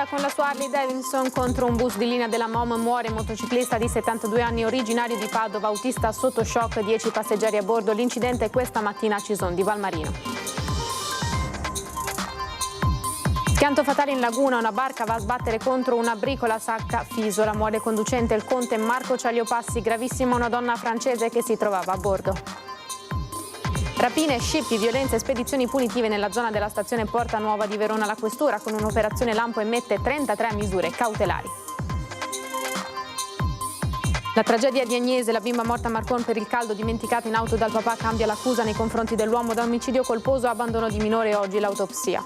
Sella con la sua Harley Davidson contro un bus di linea della MOM, muore motociclista di 72 anni originario di Padova, autista sotto shock, 10 passeggeri a bordo. L'incidente è questa mattina a Cison di Valmarino. Schianto fatale in laguna, una barca va a sbattere contro una bricola Sacca Fisola, muore conducente il conte Marco Ciagliopassi, gravissima una donna francese che si trovava a bordo. Rapine, scippi, violenze e spedizioni punitive nella zona della stazione Porta Nuova di Verona. La questura con un'operazione lampo emette 33 misure cautelari. La tragedia di Agnese, la bimba morta a Marcon per il caldo, dimenticata in auto dal papà, cambia l'accusa nei confronti dell'uomo da omicidio colposo, abbandono di minore, oggi l'autopsia.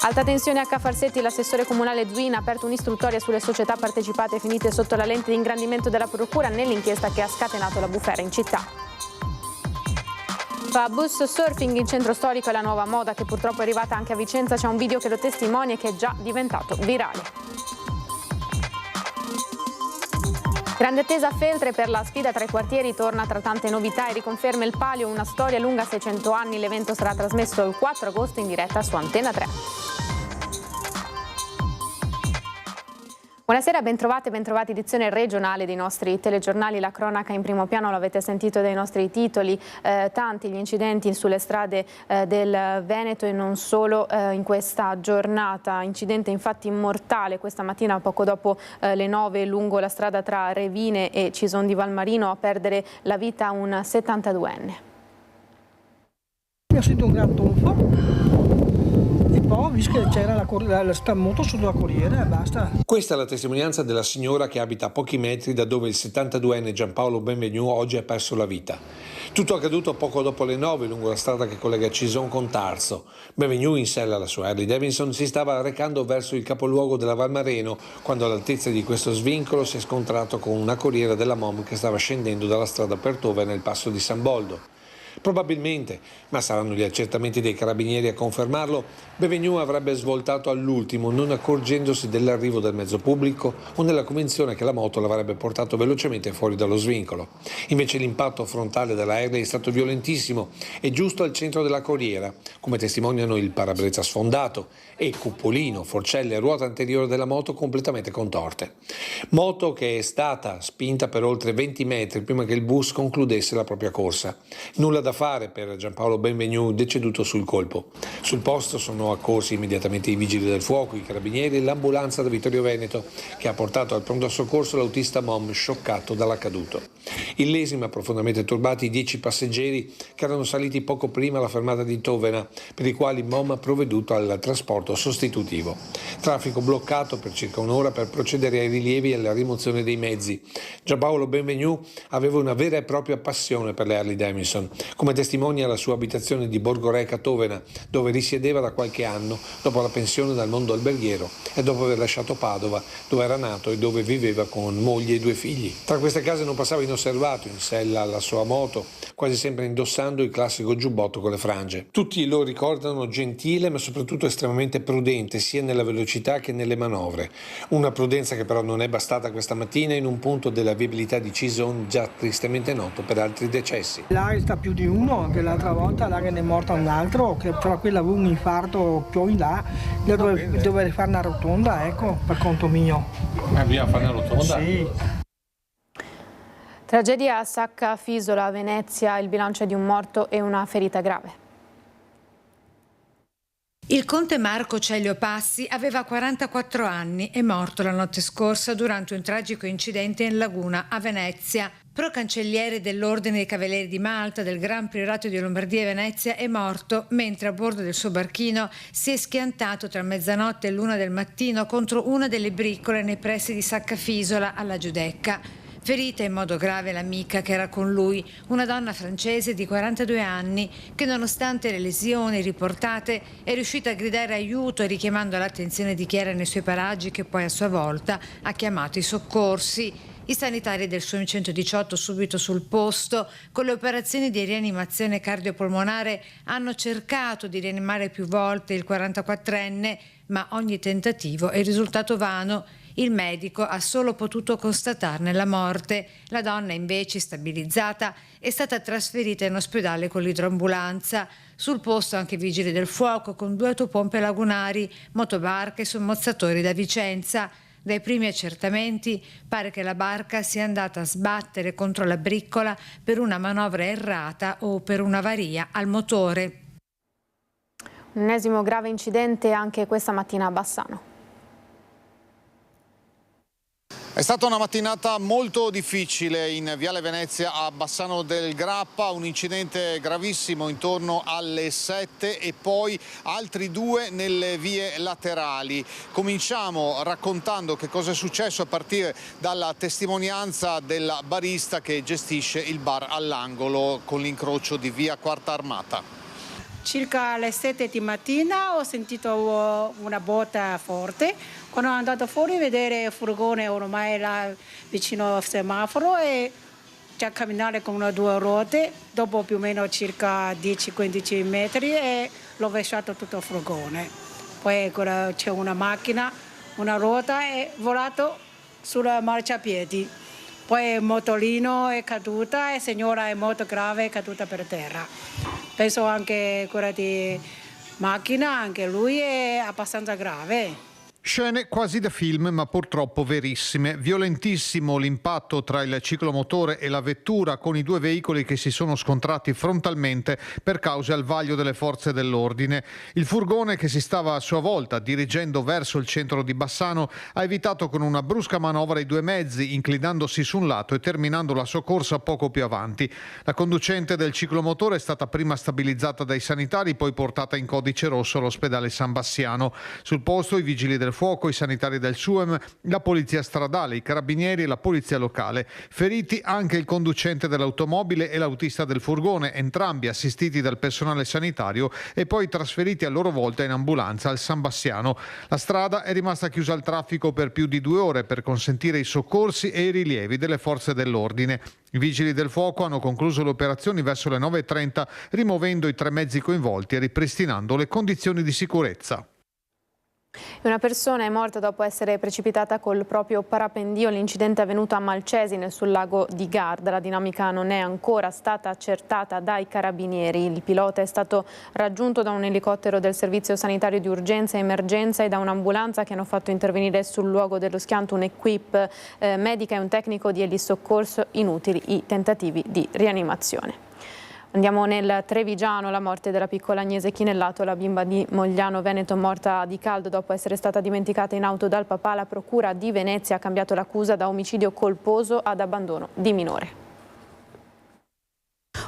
Alta tensione a Cafarsetti, l'assessore comunale Zuina ha aperto un'istruttoria sulle società partecipate finite sotto la lente di ingrandimento della procura nell'inchiesta che ha scatenato la bufera in città. Fa bus surfing in centro storico, è la nuova moda che purtroppo è arrivata anche a Vicenza. C'è un video che lo testimonia e che è già diventato virale. Grande attesa a Feltre per la sfida tra i quartieri, torna tra tante novità e riconferma il palio, una storia lunga 600 anni. L'evento sarà trasmesso il 4 agosto in diretta su Antena 3. Buonasera, bentrovate, bentrovati, edizione regionale dei nostri telegiornali. La cronaca in primo piano, l'avete sentito dai nostri titoli, tanti gli incidenti sulle strade del Veneto e non solo in questa giornata. Incidente infatti mortale questa mattina poco dopo le 9 lungo la strada tra Revine e Cison di Valmarino, a perdere la vita un 72enne. Mi ho sentito un gran tonfo. E poi ho visto che c'era la moto sotto la corriera e basta. Questa è la testimonianza della signora che abita a pochi metri da dove il 72enne Giampaolo Benvenu oggi ha perso la vita. Tutto accaduto poco dopo le 9 lungo la strada che collega Cison con Tarso. Benvenu, in sella alla sua Harley Davidson, si stava recando verso il capoluogo della Valmareno quando all'altezza di questo svincolo si è scontrato con una corriera della MOM che stava scendendo dalla strada per Tove nel passo di San Boldo. Probabilmente, ma saranno gli accertamenti dei carabinieri a confermarlo, Benvenu avrebbe svoltato all'ultimo, non accorgendosi dell'arrivo del mezzo pubblico o nella convinzione che la moto l'avrebbe portato velocemente fuori dallo svincolo. Invece l'impatto frontale della Harley è stato violentissimo e giusto al centro della corriera, come testimoniano il parabrezza sfondato e cupolino, forcelle e ruota anteriore della moto completamente contorte. Moto che è stata spinta per oltre 20 metri prima che il bus concludesse la propria corsa. Nulla da fare per Giampaolo Benvenu, deceduto sul colpo. Sul posto sono accorsi immediatamente i vigili del fuoco, i carabinieri e l'ambulanza da Vittorio Veneto, che ha portato al pronto soccorso l'autista MOM scioccato dall'accaduto. Illesi ma profondamente turbati i 10 passeggeri che erano saliti poco prima alla fermata di Tovena, per i quali MOM ha provveduto al trasporto sostitutivo. Traffico bloccato per circa un'ora per procedere ai rilievi e alla rimozione dei mezzi. Giampaolo Benvenu aveva una vera e propria passione per le Harley Davidson, come testimonia la sua abitazione di Borgoreca Tovena, dove risiedeva da qualche anno dopo la pensione dal mondo alberghiero e dopo aver lasciato Padova, dove era nato e dove viveva con moglie e 2 figli. Tra queste case non passava inosservato, in sella alla sua moto, quasi sempre indossando il classico giubbotto con le frange. Tutti lo ricordano gentile ma soprattutto estremamente prudente, sia nella velocità che nelle manovre. Una prudenza che però non è bastata questa mattina in un punto della viabilità di Cison già tristemente noto per altri decessi. Là sta più di uno, anche l'altra volta là che ne è morto un altro, che tra quello aveva un infarto più in là, dovrei fare una rotonda, ecco, per conto mio. Ma bisogna fare una rotonda? Sì. Tragedia a Sacca Fisola, a Venezia, il bilancio è di un morto e una ferita grave. Il conte Marco Ciagliopassi aveva 44 anni, è morto la notte scorsa durante un tragico incidente in laguna a Venezia. Procancelliere dell'Ordine dei Cavalieri di Malta del Gran Priorato di Lombardia e Venezia è morto mentre a bordo del suo barchino si è schiantato tra mezzanotte e l'1 del mattino contro una delle bricole nei pressi di Sacca Fisola alla Giudecca. Ferita in modo grave l'amica che era con lui, una donna francese di 42 anni che nonostante le lesioni riportate è riuscita a gridare aiuto richiamando l'attenzione di chi era nei suoi paraggi, che poi a sua volta ha chiamato i soccorsi. I sanitari del SUEM 118 subito sul posto con le operazioni di rianimazione cardiopolmonare hanno cercato di rianimare più volte il 44enne, ma ogni tentativo è risultato vano. Il medico ha solo potuto constatarne la morte. La donna, invece stabilizzata, è stata trasferita in ospedale con l'idroambulanza. Sul posto anche vigili del fuoco con 2 autopompe lagunari, motobarche e sommozzatori da Vicenza. Dai primi accertamenti pare che la barca sia andata a sbattere contro la briccola per una manovra errata o per un'avaria al motore. Un ennesimo grave incidente anche questa mattina a Bassano. È stata una mattinata molto difficile in Viale Venezia a Bassano del Grappa, un incidente gravissimo intorno alle 7 e poi altri 2 nelle vie laterali. Cominciamo raccontando che cosa è successo a partire dalla testimonianza della barista che gestisce il bar all'angolo con l'incrocio di via Quarta Armata. Circa alle 7 di mattina ho sentito una botta forte. Quando sono andato fuori a vedere il furgone ormai là vicino al semaforo e già camminare con 2 ruote, dopo più o meno circa 10-15 metri e l'ho rovesciato tutto il furgone. Poi c'è una macchina, una ruota è volato sulla marciapiedi. Poi il motorino è caduta e la signora è molto grave, è caduta per terra. Penso anche quella di macchina, anche lui è abbastanza grave. Scene quasi da film, ma purtroppo verissime. Violentissimo l'impatto tra il ciclomotore e la vettura, con i 2 veicoli che si sono scontrati frontalmente per cause al vaglio delle forze dell'ordine. Il furgone, che si stava a sua volta dirigendo verso il centro di Bassano, ha evitato con una brusca manovra i 2 mezzi, inclinandosi su un lato e terminando la sua corsa poco più avanti. La conducente del ciclomotore è stata prima stabilizzata dai sanitari, poi portata in codice rosso all'ospedale San Bassiano. Sul posto i vigili del fuoco, i sanitari del SUEM, la polizia stradale, i carabinieri e la polizia locale. Feriti anche il conducente dell'automobile e l'autista del furgone, entrambi assistiti dal personale sanitario e poi trasferiti a loro volta in ambulanza al San Bassiano. La strada è rimasta chiusa al traffico per più di 2 ore per consentire i soccorsi e i rilievi delle forze dell'ordine. I vigili del fuoco hanno concluso le operazioni verso le 9:30, rimuovendo i 3 mezzi coinvolti e ripristinando le condizioni di sicurezza. Una persona è morta dopo essere precipitata col proprio parapendio. L'incidente è avvenuto a Malcesine sul lago di Garda. La dinamica non è ancora stata accertata dai carabinieri. Il pilota è stato raggiunto da un elicottero del servizio sanitario di urgenza e emergenza e da un'ambulanza che hanno fatto intervenire sul luogo dello schianto un'equipe medica e un tecnico di elisoccorso. Inutili i tentativi di rianimazione. Andiamo nel Trevigiano, la morte della piccola Agnese Chinellato, la bimba di Mogliano Veneto morta di caldo dopo essere stata dimenticata in auto dal papà. La procura di Venezia ha cambiato l'accusa da omicidio colposo ad abbandono di minore.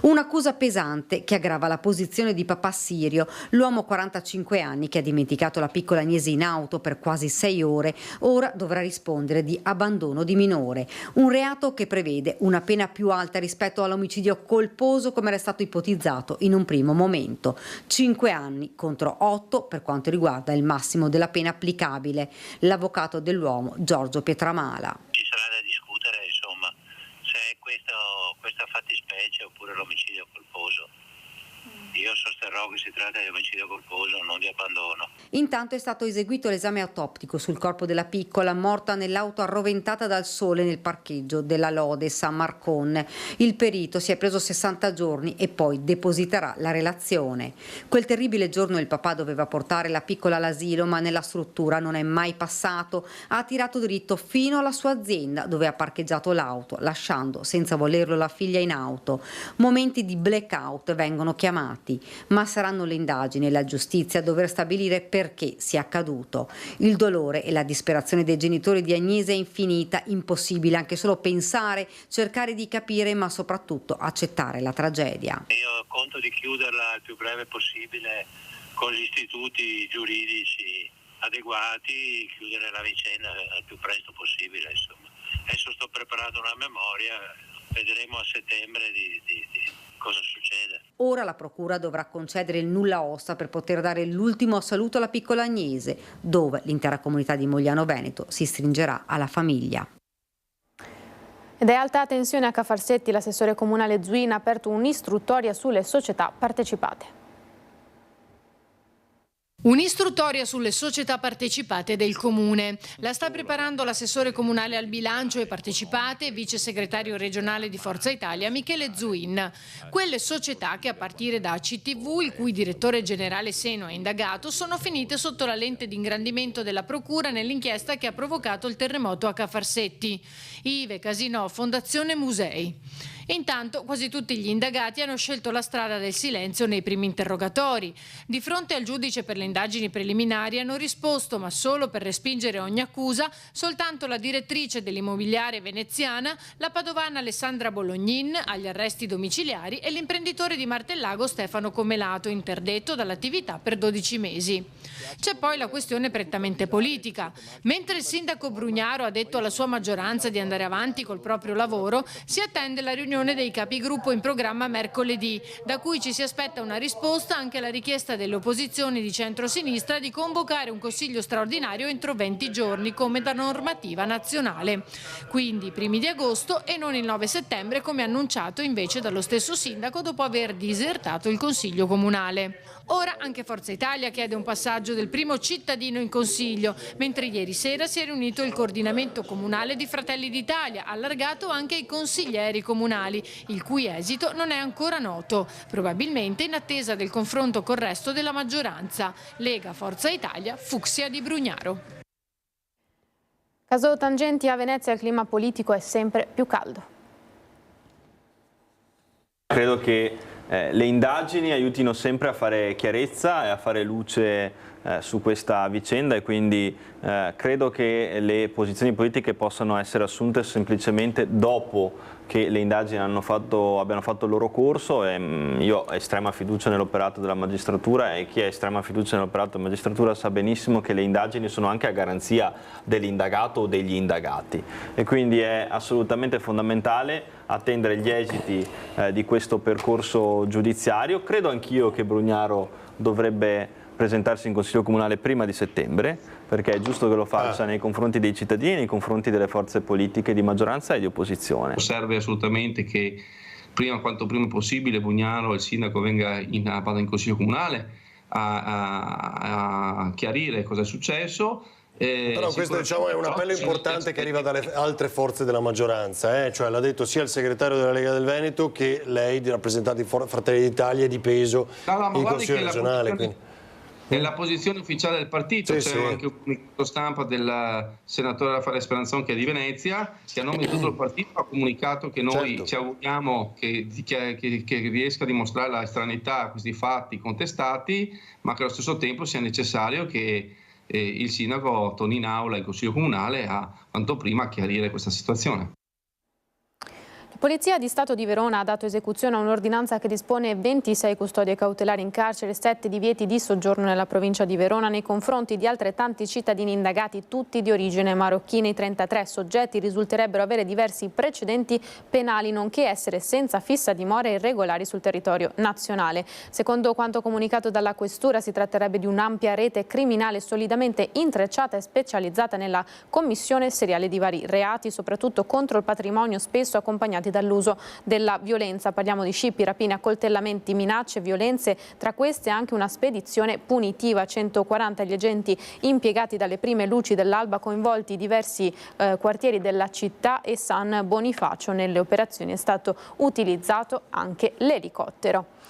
Un'accusa pesante che aggrava la posizione di papà Sirio, l'uomo 45 anni che ha dimenticato la piccola Agnese in auto per quasi 6 ore, ora dovrà rispondere di abbandono di minore, un reato che prevede una pena più alta rispetto all'omicidio colposo come era stato ipotizzato in un primo momento, 5 anni contro 8 per quanto riguarda il massimo della pena applicabile. L'avvocato dell'uomo Giorgio Pietramala. Ci sarà da discutere, insomma, se è questa fattispecie oppure l'omicidio colposo. Io sosterrò che si tratta di omicidio colposo, non di abbandono. Intanto è stato eseguito l'esame autoptico sul corpo della piccola, morta nell'auto arroventata dal sole nel parcheggio della Lode San Marcone. Il perito si è preso 60 giorni e poi depositerà la relazione. Quel terribile giorno il papà doveva portare la piccola all'asilo, ma nella struttura non è mai passato. Ha tirato dritto fino alla sua azienda, dove ha parcheggiato l'auto, lasciando senza volerlo la figlia in auto. Momenti di blackout vengono chiamati, ma saranno le indagini e la giustizia a dover stabilire perché sia accaduto. Il dolore e la disperazione dei genitori di Agnese è infinita, impossibile anche solo pensare, cercare di capire, ma soprattutto accettare la tragedia. Io conto di chiuderla il più breve possibile con gli istituti giuridici adeguati, chiudere la vicenda il più presto possibile, insomma. Adesso sto preparando una memoria, vedremo a settembre di cosa succede. Ora la procura dovrà concedere il nulla osta per poter dare l'ultimo saluto alla piccola Agnese, dove l'intera comunità di Mogliano Veneto si stringerà alla famiglia. Ed è alta tensione a Cafarsetti. L'assessore comunale Zuina ha aperto un'istruttoria sulle società partecipate. Un'istruttoria sulle società partecipate del Comune. La sta preparando l'assessore comunale al bilancio e partecipate e vice segretario regionale di Forza Italia Michele Zuin. Quelle società che a partire da ACTV, il cui direttore generale Seno è indagato, sono finite sotto la lente di ingrandimento della procura nell'inchiesta che ha provocato il terremoto a Cafarsetti. IVE, Casinò, Fondazione Musei. Intanto quasi tutti gli indagati hanno scelto la strada del silenzio nei primi interrogatori. Di fronte al giudice per le indagini preliminari hanno risposto, ma solo per respingere ogni accusa, soltanto la direttrice dell'immobiliare veneziana, la padovana Alessandra Bolognin, agli arresti domiciliari, e l'imprenditore di Martellago Stefano Comelato, interdetto dall'attività per 12 mesi. C'è poi la questione prettamente politica. Mentre il sindaco Brugnaro ha detto alla sua maggioranza di andare avanti col proprio lavoro, si attende la riunione dei capigruppo in programma mercoledì, da cui ci si aspetta una risposta anche alla richiesta delle opposizioni di centrosinistra di convocare un consiglio straordinario entro 20 giorni come da normativa nazionale. Quindi i primi di agosto e non il 9 settembre come annunciato invece dallo stesso sindaco dopo aver disertato il consiglio comunale. Ora anche Forza Italia chiede un passaggio del primo cittadino in consiglio, mentre ieri sera si è riunito il coordinamento comunale di Fratelli d'Italia, allargato anche ai consiglieri comunali, il cui esito non è ancora noto, probabilmente in attesa del confronto col resto della maggioranza. Lega, Forza Italia, Fucsia di Brugnaro. Caso Tangenti, a Venezia il clima politico è sempre più caldo. Credo che le indagini aiutino sempre a fare chiarezza e a fare luce su questa vicenda, e quindi credo che le posizioni politiche possano essere assunte semplicemente dopo che le indagini abbiano fatto il loro corso. E io ho estrema fiducia nell'operato della magistratura, e chi ha estrema fiducia nell'operato della magistratura sa benissimo che le indagini sono anche a garanzia dell'indagato o degli indagati, e quindi è assolutamente fondamentale attendere gli esiti di questo percorso giudiziario. Credo anch'io che Brugnaro dovrebbe presentarsi in Consiglio Comunale prima di settembre, perché è giusto che lo faccia nei confronti dei cittadini, nei confronti delle forze politiche di maggioranza e di opposizione. Serve assolutamente che quanto prima possibile Brugnaro, il sindaco, vada in Consiglio Comunale a chiarire cosa è successo. Però questo, diciamo, è un appello importante che arriva dalle altre forze della maggioranza, cioè l'ha detto sia il segretario della Lega del Veneto che lei, di rappresentanti Fratelli d'Italia, di peso in Consiglio regionale. È la posizione ufficiale del partito, c'è anche un comunicato stampa del senatore Raffaele Speranzon, che è di Venezia, che a nome di tutto il partito ha comunicato che noi ci auguriamo che riesca a dimostrare la estraneità a questi fatti contestati, ma che allo stesso tempo sia necessario che il sindaco torni in aula in Consiglio Comunale a quanto prima chiarire questa situazione. La Polizia di Stato di Verona ha dato esecuzione a un'ordinanza che dispone 26 custodie cautelari in carcere e 7 divieti di soggiorno nella provincia di Verona nei confronti di altrettanti cittadini indagati, tutti di origine marocchina. I 33 soggetti risulterebbero avere diversi precedenti penali, nonché essere senza fissa dimora e irregolari sul territorio nazionale. Secondo quanto comunicato dalla Questura, si tratterebbe di un'ampia rete criminale solidamente intrecciata e specializzata nella commissione seriale di vari reati, soprattutto contro il patrimonio, spesso accompagnati dall'uso della violenza. Parliamo di scippi, rapine, accoltellamenti, minacce, violenze, tra queste anche una spedizione punitiva. 140 gli agenti impiegati dalle prime luci dell'alba, coinvolti diversi quartieri della città e San Bonifacio. Nelle operazioni è stato utilizzato anche l'elicottero.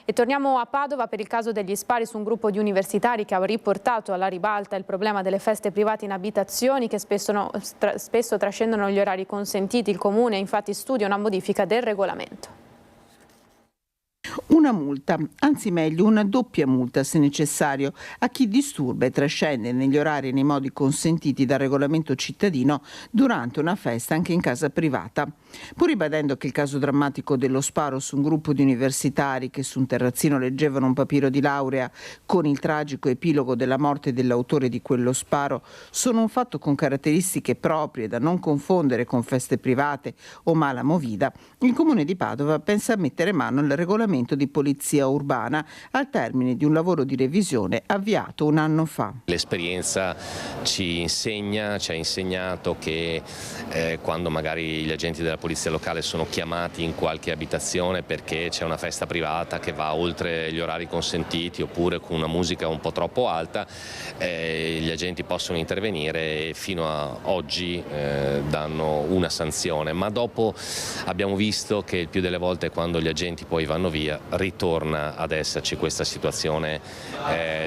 E torniamo a Padova per il caso degli spari su un gruppo di universitari che ha riportato alla ribalta il problema delle feste private in abitazioni che spesso trascendono gli orari consentiti. Il Comune infatti studia una modifica del regolamento. Una multa, anzi meglio una doppia multa se necessario, a chi disturba e trascende negli orari e nei modi consentiti dal regolamento cittadino durante una festa anche in casa privata. Pur ribadendo che il caso drammatico dello sparo su un gruppo di universitari che su un terrazzino leggevano un papiro di laurea con il tragico epilogo della morte dell'autore di quello sparo sono un fatto con caratteristiche proprie da non confondere con feste private o mala movida, il Comune di Padova pensa a mettere mano al regolamento di polizia urbana al termine di un lavoro di revisione avviato un anno fa. L'esperienza ci ha insegnato che quando magari gli agenti della polizia locale sono chiamati in qualche abitazione perché c'è una festa privata che va oltre gli orari consentiti oppure con una musica un po' troppo alta, gli agenti possono intervenire e fino a oggi danno una sanzione, ma dopo abbiamo visto che il più delle volte quando gli agenti poi vanno via ritorna ad esserci questa situazione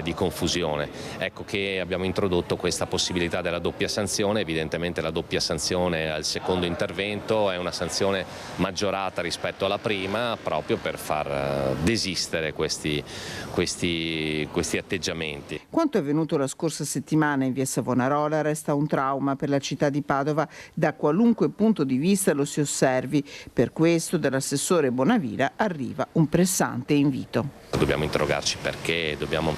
di confusione. Ecco che abbiamo introdotto questa possibilità della doppia sanzione. Evidentemente la doppia sanzione al secondo intervento è una sanzione maggiorata rispetto alla prima, proprio per far desistere questi atteggiamenti. Quanto è avvenuto la scorsa settimana in via Savonarola resta un trauma per la città di Padova da qualunque punto di vista lo si osservi. Per questo dall'assessore Bonavira arriva un pressante invito. Dobbiamo interrogarci perché, dobbiamo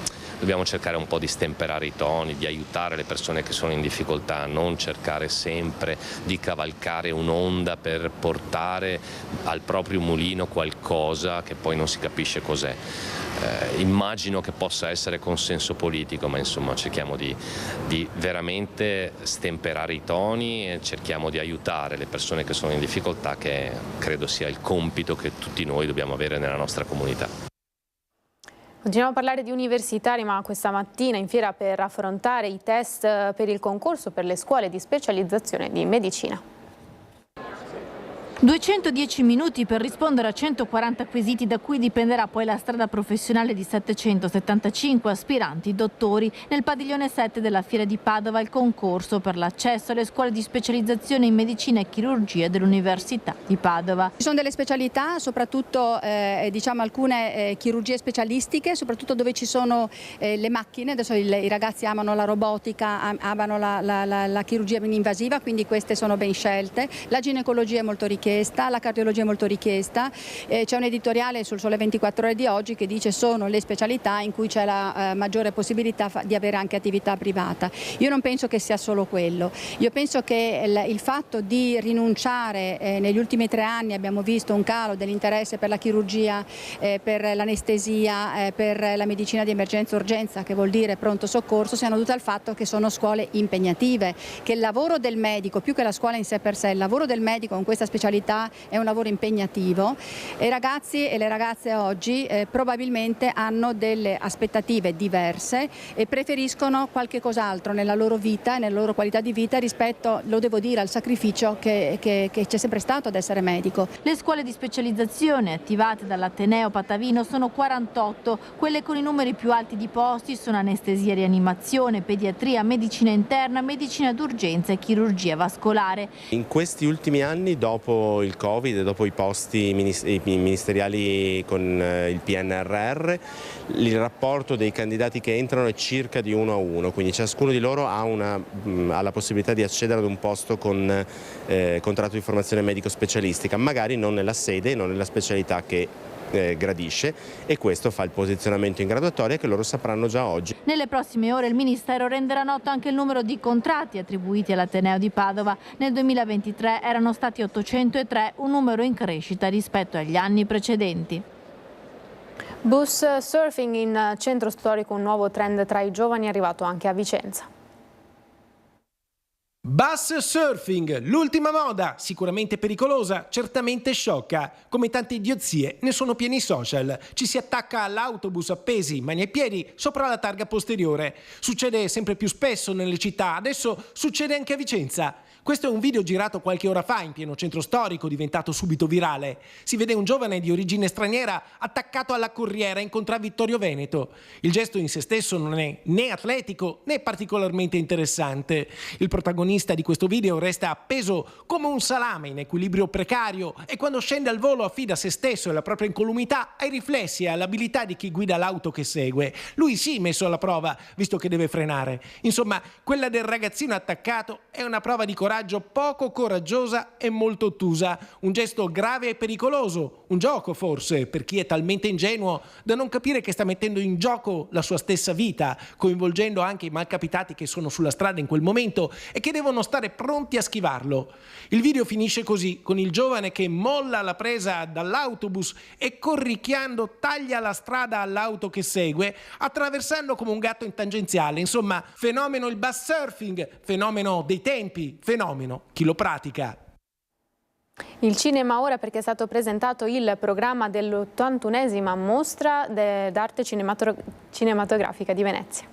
cercare un po' di stemperare i toni, di aiutare le persone che sono in difficoltà, non cercare sempre di cavalcare un'onda per portare al proprio mulino qualcosa che poi non si capisce cos'è. Immagino che possa essere consenso politico, ma insomma cerchiamo di veramente stemperare i toni e cerchiamo di aiutare le persone che sono in difficoltà, che credo sia il compito che tutti noi dobbiamo avere nella nostra comunità. Continuiamo a parlare di universitari, ma questa mattina in fiera per affrontare i test per il concorso per le scuole di specializzazione di medicina. 210 minuti per rispondere a 140 quesiti da cui dipenderà poi la strada professionale di 775 aspiranti dottori. Nel padiglione 7 della Fiera di Padova il concorso per l'accesso alle scuole di specializzazione in medicina e chirurgia dell'Università di Padova. Ci sono delle specialità, soprattutto alcune chirurgie specialistiche, soprattutto dove ci sono le macchine. Adesso i ragazzi amano la robotica, amano la chirurgia invasiva, quindi queste sono ben scelte. La ginecologia è molto richiesta, la cardiologia è molto richiesta. C'è un editoriale sul Sole 24 Ore di oggi che dice sono le specialità in cui c'è la maggiore possibilità di avere anche attività privata. Io non penso che sia solo quello, io penso che il fatto di rinunciare, negli ultimi 3 anni abbiamo visto un calo dell'interesse per la chirurgia, per l'anestesia, per la medicina di emergenza urgenza, che vuol dire pronto soccorso, siano dovute al fatto che sono scuole impegnative, che il lavoro del medico, più che la scuola in sé per sé, il lavoro del medico con questa specialità è un lavoro impegnativo e i ragazzi e le ragazze oggi probabilmente hanno delle aspettative diverse e preferiscono qualche cos'altro nella loro vita e nella loro qualità di vita rispetto, lo devo dire, al sacrificio che c'è sempre stato ad essere medico. Le scuole di specializzazione attivate dall'Ateneo Patavino sono 48, quelle con i numeri più alti di posti sono anestesia e rianimazione, pediatria, medicina interna, medicina d'urgenza e chirurgia vascolare. In questi ultimi anni, dopo il Covid e dopo i posti ministeriali con il PNRR, il rapporto dei candidati che entrano è circa di 1 a 1, quindi ciascuno di loro ha la possibilità di accedere ad un posto con contratto di formazione medico specialistica, magari non nella sede e non nella specialità che gradisce, e questo fa il posizionamento in graduatoria che loro sapranno già oggi. Nelle prossime ore il Ministero renderà noto anche il numero di contratti attribuiti all'Ateneo di Padova. Nel 2023 erano stati 803, un numero in crescita rispetto agli anni precedenti. Bus surfing in centro storico, un nuovo trend tra i giovani, è arrivato anche a Vicenza. Bus surfing, l'ultima moda, sicuramente pericolosa, certamente sciocca. Come tante idiozie ne sono pieni i social. Ci si attacca all'autobus appesi, mani e piedi, sopra la targa posteriore. Succede sempre più spesso nelle città, adesso succede anche a Vicenza. Questo è un video girato qualche ora fa in pieno centro storico, diventato subito virale. Si vede un giovane di origine straniera attaccato alla corriera in Contrada Vittorio Veneto. Il gesto in se stesso non è né atletico né particolarmente interessante. Il protagonista di questo video resta appeso come un salame in equilibrio precario e quando scende al volo affida se stesso e la propria incolumità ai riflessi e all'abilità di chi guida l'auto che segue. Lui sì messo alla prova, visto che deve frenare. Insomma, quella del ragazzino attaccato è una prova di coraggio poco coraggiosa e molto ottusa, un gesto grave e pericoloso, un gioco forse, per chi è talmente ingenuo da non capire che sta mettendo in gioco la sua stessa vita, coinvolgendo anche i malcapitati che sono sulla strada in quel momento e che devono stare pronti a schivarlo. Il video finisce così, con il giovane che molla la presa dall'autobus e corricchiando taglia la strada all'auto che segue, attraversando come un gatto in tangenziale. Insomma, fenomeno il bus surfing, fenomeno dei tempi, fenomeno chi lo pratica. Il cinema ora, perché è stato presentato il programma dell'81esima mostra d'arte cinematografica di Venezia.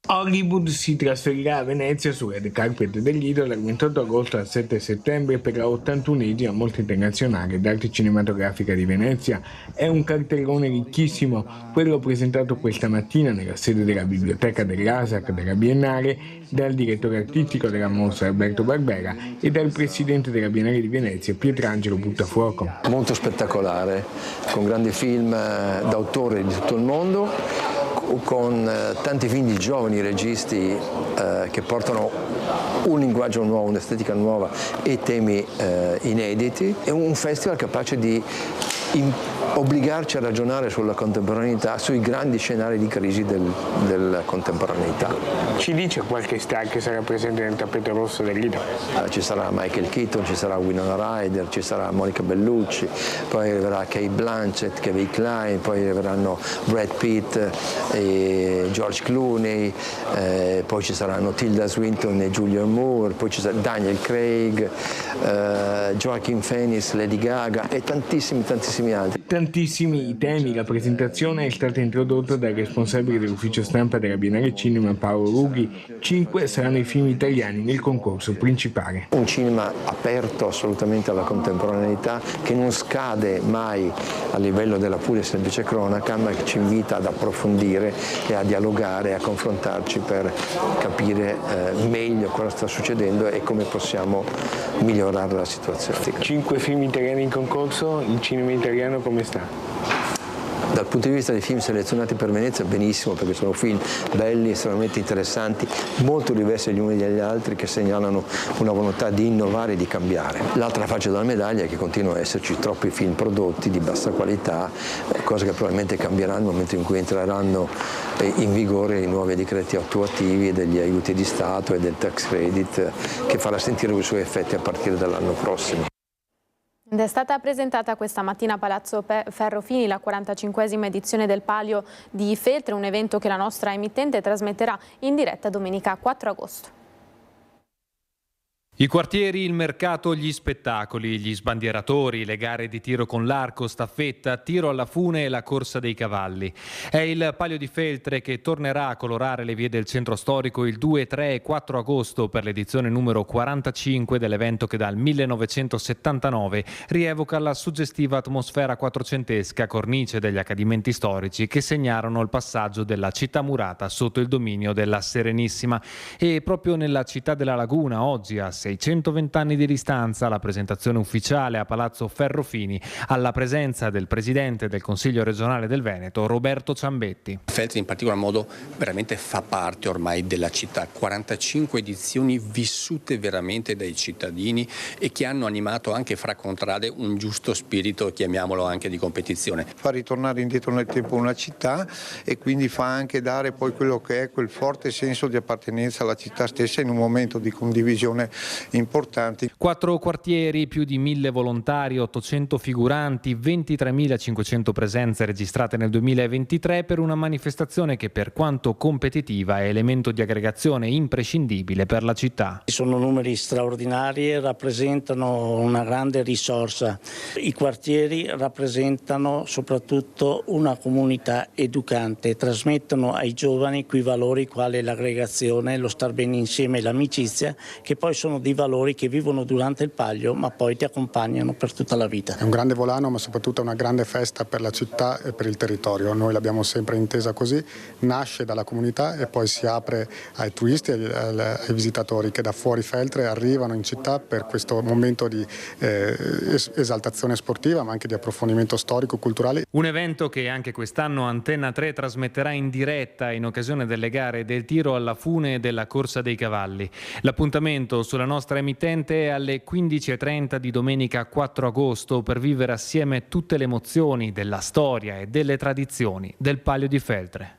Hollywood si trasferirà a Venezia su Red Carpet del Lido dal 28 agosto al 7 settembre per la 81esima Mostra Internazionale d'Arte Cinematografica di Venezia. È un cartellone ricchissimo, quello presentato questa mattina nella sede della Biblioteca dell'ASAC della Biennale dal direttore artistico della mostra Alberto Barbera e dal presidente della Biennale di Venezia Pietrangelo Buttafuoco. Molto spettacolare, con grandi film d'autore di tutto il mondo, con tanti film di giovani registi che portano un linguaggio nuovo, un'estetica nuova e temi inediti. È un festival capace di obbligarci a ragionare sulla contemporaneità, sui grandi scenari di crisi della contemporaneità. Ci dice qualche star che sarà presente nel tappeto rosso del Lido? Ci sarà Michael Keaton, ci sarà Winona Ryder, ci sarà Monica Bellucci, poi arriverà Kate Blanchett, Kevin Kline, poi arriveranno Brad Pitt e George Clooney, poi ci saranno Tilda Swinton e Julianne Moore, poi ci sarà Daniel Craig, Joaquin Phoenix, Lady Gaga e tantissimi altri. Tantissimi i temi. La presentazione è stata introdotta dal responsabile dell'ufficio stampa della Biennale Cinema Paolo Rughi. 5 saranno i film italiani nel concorso principale. Un cinema aperto assolutamente alla contemporaneità, che non scade mai a livello della pura e semplice cronaca, ma che ci invita ad approfondire e a dialogare, a confrontarci per capire meglio cosa sta succedendo e come possiamo migliorare la situazione. 5 film italiani in concorso, il cinema italiano come sta? Dal punto di vista dei film selezionati per Venezia benissimo, perché sono film belli, estremamente interessanti, molto diversi gli uni dagli altri, che segnalano una volontà di innovare e di cambiare. L'altra faccia della medaglia è che continuano ad esserci troppi film prodotti di bassa qualità, cose che probabilmente cambieranno nel momento in cui entreranno in vigore i nuovi decreti attuativi degli aiuti di Stato e del tax credit, che farà sentire i suoi effetti a partire dall'anno prossimo. Ed è stata presentata questa mattina a Palazzo Ferrofini la 45esima edizione del Palio di Feltre, un evento che la nostra emittente trasmetterà in diretta domenica 4 agosto. I quartieri, il mercato, gli spettacoli, gli sbandieratori, le gare di tiro con l'arco, staffetta, tiro alla fune e la corsa dei cavalli. È il Palio di Feltre che tornerà a colorare le vie del centro storico il 2, 3 e 4 agosto per l'edizione numero 45 dell'evento che dal 1979 rievoca la suggestiva atmosfera quattrocentesca, cornice degli accadimenti storici che segnarono il passaggio della città murata sotto il dominio della Serenissima. E proprio nella città della Laguna, oggi a 620 anni di distanza, la presentazione ufficiale a Palazzo Ferrofini alla presenza del presidente del Consiglio regionale del Veneto, Roberto Ciambetti. Feltre in particolar modo veramente fa parte ormai della città, 45 edizioni vissute veramente dai cittadini e che hanno animato anche fra contrade un giusto spirito, chiamiamolo anche di competizione. Fa ritornare indietro nel tempo una città e quindi fa anche dare poi quello che è quel forte senso di appartenenza alla città stessa in un momento di condivisione importanti. 4 quartieri, più di 1000 volontari, 800 figuranti, 23.500 presenze registrate nel 2023 per una manifestazione che, per quanto competitiva, è elemento di aggregazione imprescindibile per la città. Sono numeri straordinari e rappresentano una grande risorsa. I quartieri rappresentano soprattutto una comunità educante, trasmettono ai giovani quei valori quali l'aggregazione, lo star bene insieme e l'amicizia, che poi sono dei valori che vivono durante il Palio ma poi ti accompagnano per tutta la vita. È un grande volano ma soprattutto una grande festa per la città e per il territorio. Noi l'abbiamo sempre intesa così, nasce dalla comunità e poi si apre ai turisti e ai visitatori che da fuori Feltre arrivano in città per questo momento di esaltazione sportiva ma anche di approfondimento storico-culturale. Un evento che anche quest'anno Antenna 3 trasmetterà in diretta in occasione delle gare del tiro alla fune e della corsa dei cavalli. L'appuntamento sulla nostra emittente è alle 15:30 di domenica 4 agosto per vivere assieme tutte le emozioni della storia e delle tradizioni del Palio di Feltre.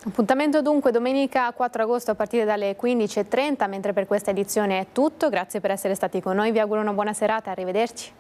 Appuntamento dunque domenica 4 agosto a partire dalle 15:30, mentre per questa edizione è tutto. Grazie per essere stati con noi, vi auguro una buona serata, arrivederci.